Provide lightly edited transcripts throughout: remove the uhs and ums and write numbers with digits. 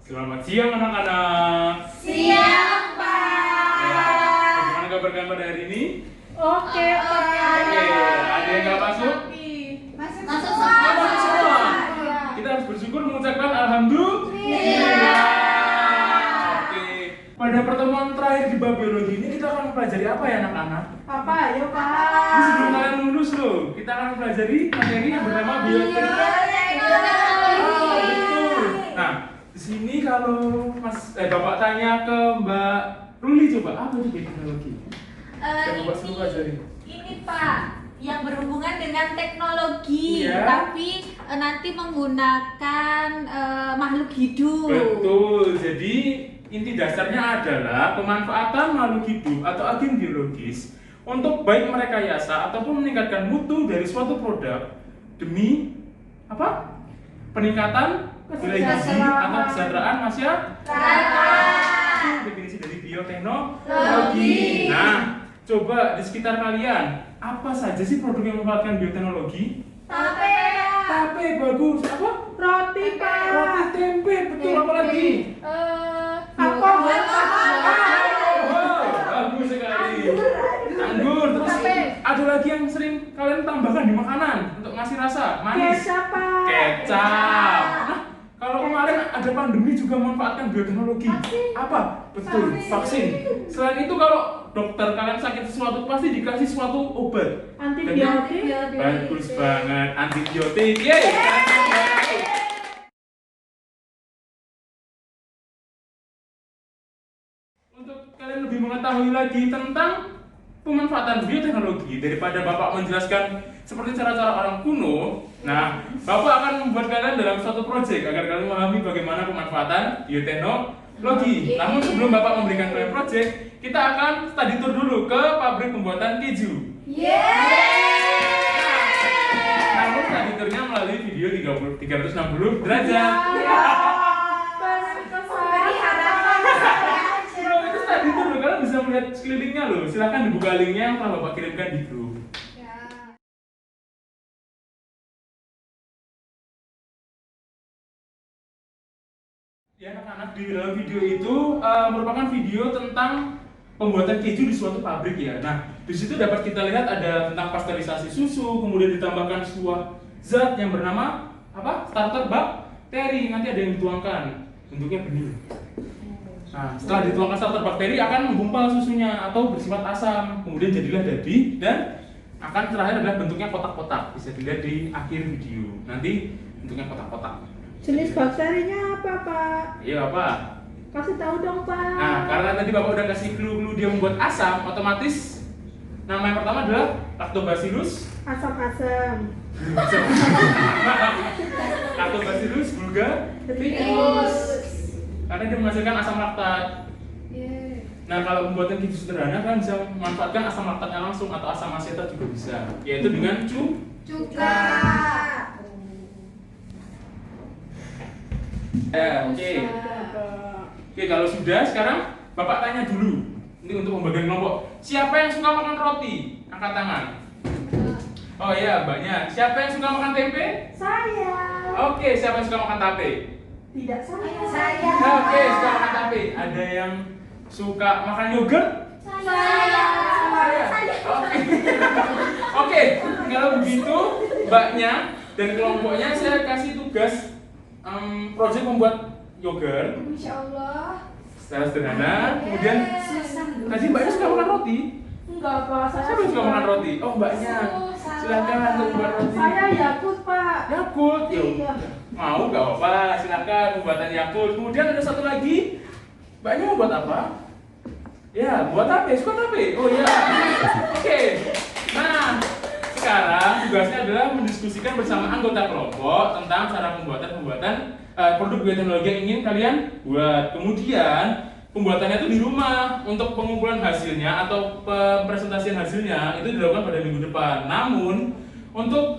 Selamat siang anak-anak. Siang, Pak. Ya, bagaimana kabar kalian pada hari ini? Oke, Pak. Oke, ada yang nggak masuk? Masuk Oh, masuk semua. Kita harus bersyukur mengucapkan alhamdulillah. Oke, pada pertemuan terakhir di bab biologi ini kita akan mempelajari apa ya anak-anak? Apa? Ayo, Ini Pak. sebelum kalian lulus loh, kita akan mempelajari materi yang bernama bioteknologi. Oh, betul. Nah, di sini kalau Bapak tanya ke Mbak Ruli coba apa itu bioteknologi? Yang Bapak selalu pelajari. Ini Pak, yang berhubungan dengan teknologi, Iya. tapi nanti menggunakan makhluk hidup. Betul. Jadi inti dasarnya adalah pemanfaatan makhluk hidup atau agen biologis untuk baik merekayasa ataupun meningkatkan mutu dari suatu produk demi apa? Peningkatan nilai gizi atau kesejahteraan masyarakat. Itu definisi dari bioteknologi. Nah, coba di sekitar kalian apa saja sih produk yang memanfaatkan bioteknologi? Tape bagus. Apa? Roti, Pak. Roti, tempe, betul. Apa lagi? Apa? Oh, bagus sekali. Anggur, terus ada lagi yang sering kalian tambahkan di makanan untuk ngasih rasa manis. Kecap, Pak. Kecap. Nah, kalau kemarin ada pandemi juga memanfaatkan bioteknologi. Apa? Betul, vaksin. Selain itu kalau dokter kalian sakit sesuatu pasti dikasih suatu obat. Antibiotik. Bagus banget, antibiotik. Yeay. Kalian tahu. Untuk kalian lebih mengetahui lagi tentang pemanfaatan bioteknologi daripada Bapak menjelaskan seperti cara-cara orang kuno, nah Bapak akan membuat kalian dalam suatu proyek agar kalian memahami bagaimana pemanfaatan bioteknologi. Namun sebelum Bapak memberikan kalian proyek, kita akan study tour dulu ke pabrik pembuatan keju. Namun study tournya melalui video 360 derajat. Bro, itu study tour loh, kalian bisa melihat sekelilingnya loh. Silahkan dibuka linknya yang telah Bapak kirimkan di grup. Ya anak-anak, di dalam video itu merupakan video tentang pembuatan keju di suatu pabrik ya. Nah, di situ dapat kita lihat ada tentang pasteurisasi susu, kemudian ditambahkan sebuah zat yang bernama apa? Starter bakteri. Nanti ada yang dituangkan, bentuknya benih. Nah, setelah dituangkan starter bakteri akan menggumpal susunya atau bersifat asam, kemudian jadilah dadi dan akan terakhir adalah bentuknya kotak-kotak. Bisa dilihat di akhir video. Nanti bentuknya kotak-kotak. Jenis bakterinya apa, Pak? Iya, Pak. Kasih tahu dong, Pak. Nah, karena tadi Bapak udah kasih clue dia membuat asam, otomatis nama yang pertama adalah Lactobacillus. Asam-asam. Lactobacillus bulgaricus. Karena dia menghasilkan asam laktat. Nah, kalau pembuatan keju sederhana kan bisa memanfaatkan asam laktatnya langsung atau asam asetat juga bisa, yaitu dengan Juga. Oke. Oke, kalau sudah sekarang Bapak tanya dulu. Ini untuk pembagian kelompok. Siapa yang suka makan roti? Angkat tangan. Oh iya, banyak. Siapa yang suka makan tempe? Saya. Oke, siapa yang suka makan tape? Tidak saya. Oke, suka makan tape. Ada yang suka makan yogurt? Saya. Oke. Oke, kalau begitu mbaknya dan kelompoknya saya kasih tugas proyek membuat yogurt Insya Allah. secara sederhana. Kemudian tadi mbaknya suka makan roti. Enggak, Pak. Siapa yang suka makan roti? Oh, mbaknya. Silakan untuk membuat roti. Saya Yakut, Pak. Yakult, yuk. Iya. Mau nggak apa-apa, silakan pembuatan Yakult. Kemudian ada satu lagi, mbaknya mau buat apa? Ya, buat tape, suka tape. Oh iya. Oke. Nah, sekarang tugasnya adalah mendiskusikan bersama anggota kelompok tentang cara pembuatan produk bioteknologi yang ingin kalian buat. Kemudian pembuatannya itu di rumah. Untuk pengumpulan hasilnya atau presentasian hasilnya itu dilakukan pada minggu depan. Namun untuk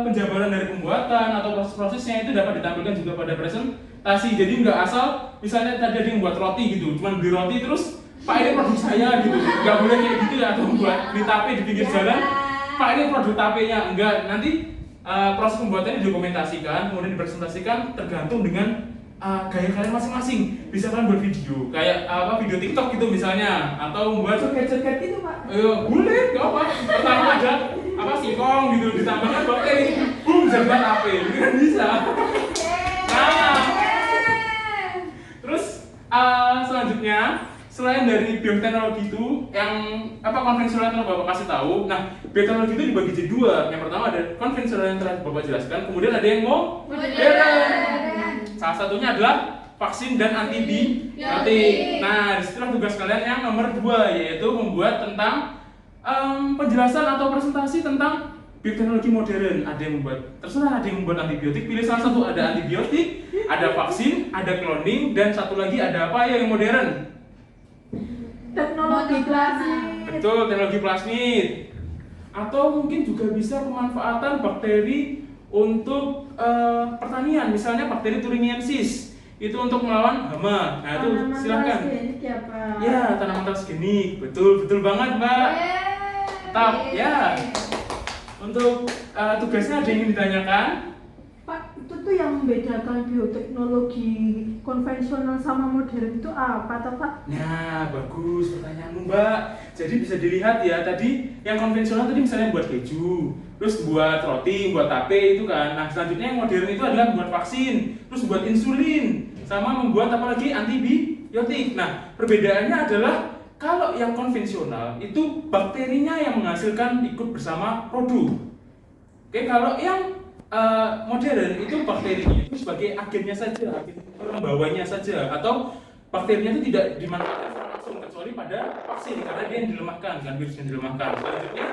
penjabaran dari pembuatan atau proses-prosesnya itu dapat ditampilkan juga pada presentasi. Jadi nggak asal misalnya tadi ada yang buat roti gitu, cuman beli roti terus Pak ini produk saya gitu, nggak boleh kayak gitu ya. Atau buat beli tape di pinggir jalan, Pak ini produk tapenya, enggak. Nanti proses pembuatannya didokumentasikan, kemudian dipresentasikan tergantung dengan gaya kalian masing-masing. Bisa kalian buat video, kayak video TikTok gitu misalnya, atau membuat Joget-joget itu pak. boleh, nggak apa. Pertama ada singkong gitu, ditambahkan bakteri, boom, jadi HP, itu kan bisa. Nah, terus selanjutnya, selain dari bioteknologi itu, yang konvensional yang telah Bapak kasih tahu, nah bioteknologi itu dibagi jadi dua. Yang pertama ada konvensional yang telah Bapak jelaskan, kemudian ada yang modern. Salah satunya adalah vaksin dan antibiotik. Nah, disitulah tugas kalian yang nomor 2, yaitu membuat tentang penjelasan atau presentasi tentang bioteknologi modern. Ada yang membuat, terserah, ada yang membuat antibiotik, pilih salah satu. Ada antibiotik, ada vaksin, ada cloning, dan satu lagi ada apa yang modern? Teknologi plasmid. Betul, teknologi plasmid. Atau mungkin juga bisa pemanfaatan bakteri untuk pertanian, misalnya bakteri Thuringiensis itu untuk melawan hama. Nah, itu silakan. Ya, tanaman transgenik. Betul banget, Mbak. Tetap, ya. Untuk tugasnya ada yang ingin ditanyakan? Pak, itu tuh yang membedakan bioteknologi konvensional sama modern itu apa toh, Pak? Nah, bagus pertanyaanmu, Mbak. Jadi bisa dilihat ya, tadi yang konvensional tadi misalnya buat keju, terus buat roti, buat tape itu kan. Nah, selanjutnya yang modern itu adalah buat vaksin, terus buat insulin, sama membuat apa lagi, antibiotik. Nah, perbedaannya adalah kalau yang konvensional itu bakterinya yang menghasilkan ikut bersama produk. Oke, kalau yang modern itu bakterinya itu sebagai agennya saja, agen pembawanya saja, atau bakterinya itu tidak dimanfaatkan langsung kecuali pada vaksin karena dia yang dilemahkan, kan virus yang dilemahkan. Selanjutnya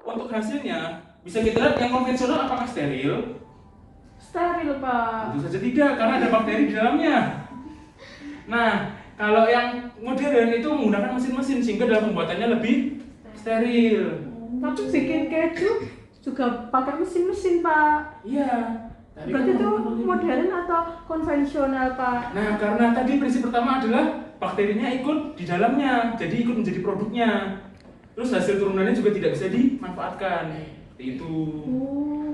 untuk hasilnya bisa kita lihat yang konvensional apakah steril? Steril, Pak. Tentu saja tidak, karena ada bakteri di dalamnya. Nah, kalau yang modern itu menggunakan mesin-mesin sehingga dalam pembuatannya lebih steril. Tapi bikin keju juga pakai mesin-mesin, Pak. Iya. Berarti itu modern atau konvensional, Pak? Nah, karena tadi prinsip pertama adalah bakterinya ikut di dalamnya, jadi ikut menjadi produknya. Terus hasil turunannya juga tidak bisa dimanfaatkan. Seperti itu.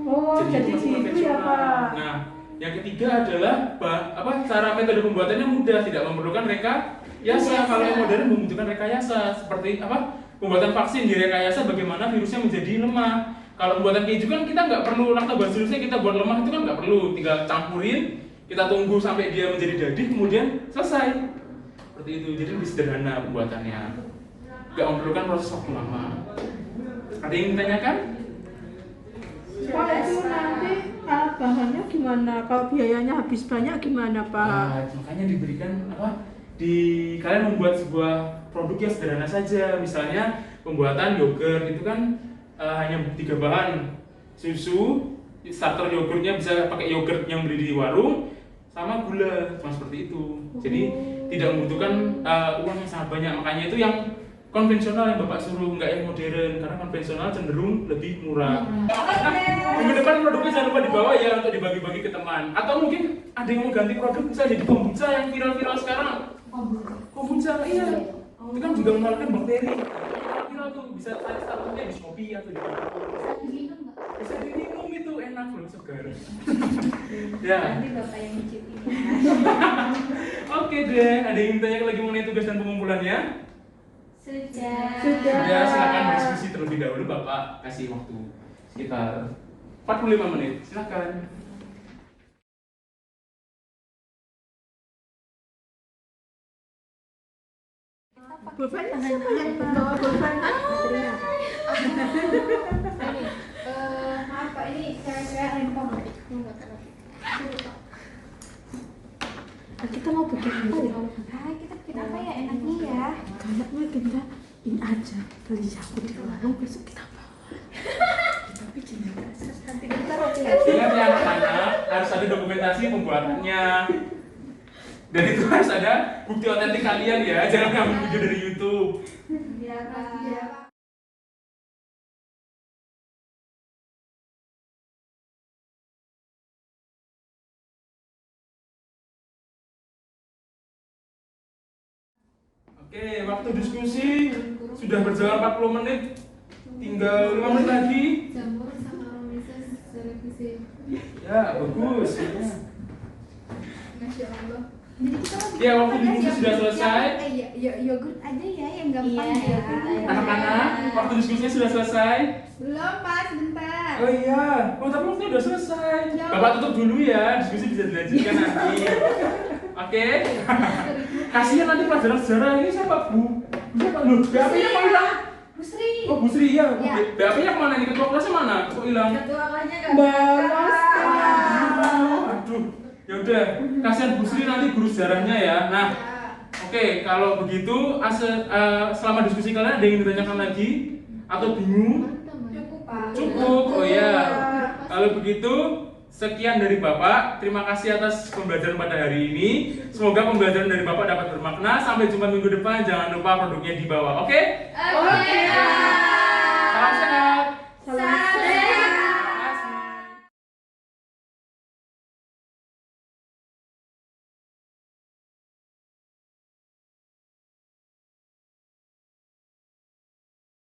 Oh, jadi itu masih gitu ya, konvensional. Pak. Nah, yang ketiga adalah cara metode pembuatannya mudah, tidak memerlukan rekayasa. Kalau yang modern membutuhkan rekayasa, seperti pembuatan vaksin direkayasa bagaimana virusnya menjadi lemah. Kalau pembuatan keju kan kita nggak perlu lactobacillusnya kita buat lemah, itu kan nggak perlu, tinggal campurin, kita tunggu sampai dia menjadi dadih, kemudian selesai. Seperti itu, jadi lebih sederhana pembuatannya, nggak memerlukan proses waktu lama. Ada yang ditanyakan? Pak, itu nanti alat bahannya gimana? Kalau biayanya habis banyak gimana, Pak? Nah, makanya diberikan kalian membuat sebuah produk yang sederhana saja. Misalnya pembuatan yogurt itu kan hanya 3 bahan, susu, starter yogurtnya bisa pakai yogurt yang beli di warung, sama gula, cuma seperti itu. Jadi tidak membutuhkan uang yang sangat banyak. Makanya itu yang konvensional yang Bapak suruh, nggak yang modern, karena konvensional cenderung lebih murah. Nah, minggu depan produknya jangan lupa dibawa ya untuk dibagi-bagi ke teman. Atau mungkin ada yang mau ganti produk, bisa jadi kombucha yang viral-viral sekarang. Kombucha, iya. Itu kan juga mengeluarkan bakteri. Viral tuh, bisa cari starternya di Shopee atau di mana. Bisa diminum itu, enak loh, segar. Ya. Nanti Bapak yang nyicipin. Oke deh, ada yang tanya lagi mengenai tugas dan pengumpulannya? Sudah. Ya, silakan berdiskusi terlebih dahulu, Bapak kasih waktu sekitar 45 menit. Silakan. Pulpen siapa yang bawa pulpen? Maaf Pak, ini cewek-cewek rempong. Kita mau bikin apa ya? Kita bikin apa ya enaknya ya? Kayaknya kita ini aja beli jamu di warung, besok kita bawa. Kita bikin yang Nanti kita roti ya. Ingat ya anak-anak, harus ada dokumentasi pembuatannya. Dan itu harus ada bukti otentik kalian ya, jangan ngambil video dari YouTube. Iya Pak. Oke, waktu diskusi sudah berjalan 40 menit. Tinggal 5 menit lagi. Jamur sama mises televisi. Ya, bagus. Masya Allah. Jadi kita mau Ya, bikin waktu apa, diskusi guys? sudah selesai. Yogurt aja ya yang gampang Iya, ya. yogurt aja. Anak-anak, waktu diskusinya sudah selesai. Belum Pak, sebentar. Oh iya, oh tapi waktunya udah selesai. Ya. Bapak tutup dulu ya, diskusi bisa dilanjutkan nanti. Oke. Kasihan nanti pelajaran sejarah ini siapa Bu? Siapa lu? BAP-nya kok hilang? Bu Sri. Oh Bu Sri ya. Ya. BAP-nya kemana nih? Ketua kelasnya mana? Kok hilang? Ketua kelasnya nggak Balas. Aduh, ya udah. Kasihan Bu Sri nanti guru sejarahnya ya. Nah, oke, kalau begitu selama diskusi kalian ada yang ingin ditanyakan lagi atau bingung? Cukup Pak. Cukup. Oh ya. Kalau begitu sekian dari Bapak. Terima kasih atas pembelajaran pada hari ini. Semoga pembelajaran dari Bapak dapat bermakna. Sampai jumpa minggu depan. Jangan lupa produknya di bawah. Oke? Oke.